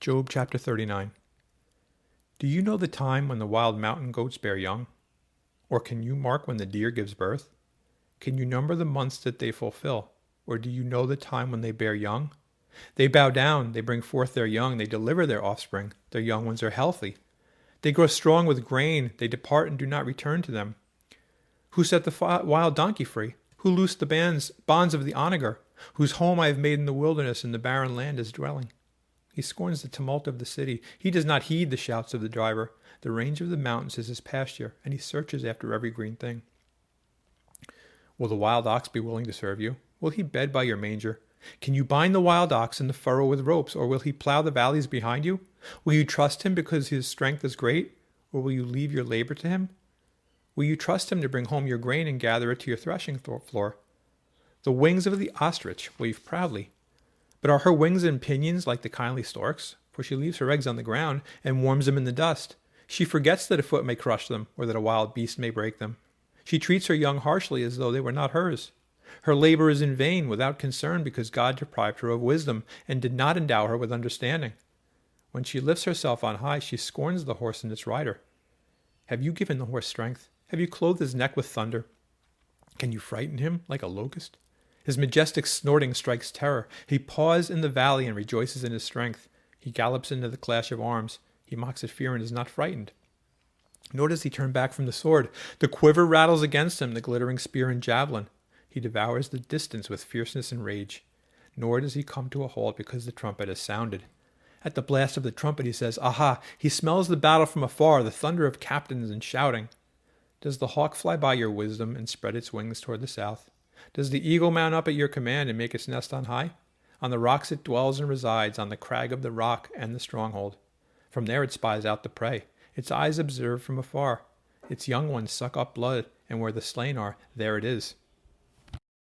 Job chapter 39. Do you know the time when the wild mountain goats bear young? Or can you mark when the deer gives birth? Can you number the months that they fulfill? Or do you know the time when they bear young? They bow down, they bring forth their young, they deliver their offspring. Their young ones are healthy. They grow strong with grain, they depart and do not return to them. Who set the wild donkey free? Who loosed the bonds of the onager? Whose home I have made in the wilderness, and the barren land is dwelling. He scorns the tumult of the city. He does not heed the shouts of the driver. The range of the mountains is his pasture, and he searches after every green thing. Will the wild ox be willing to serve you? Will he bed by your manger? Can you bind the wild ox in the furrow with ropes, or will he plow the valleys behind you? Will you trust him because his strength is great, or will you leave your labor to him? Will you trust him to bring home your grain and gather it to your threshing floor? The wings of the ostrich wave proudly. But are her wings and pinions like the kindly stork's? For she leaves her eggs on the ground and warms them in the dust. She forgets that a foot may crush them, or that a wild beast may break them. She treats her young harshly as though they were not hers. Her labor is in vain, without concern, because God deprived her of wisdom and did not endow her with understanding. When she lifts herself on high, she scorns the horse and its rider. Have you given the horse strength? Have you clothed his neck with thunder? Can you frighten him like a locust? His majestic snorting strikes terror. He paws in the valley and rejoices in his strength. He gallops into the clash of arms. He mocks at fear and is not frightened. Nor does he turn back from the sword. The quiver rattles against him, the glittering spear and javelin. He devours the distance with fierceness and rage. Nor does he come to a halt because the trumpet has sounded. At the blast of the trumpet he says, "Aha!" He smells the battle from afar, the thunder of captains and shouting. Does the hawk fly by your wisdom and spread its wings toward the south? Does the eagle mount up at your command and make its nest on high? On the rocks it dwells and resides, on the crag of the rock and the stronghold. From there it spies out the prey. Its eyes observe from afar. Its young ones suck up blood, and where the slain are, there it is.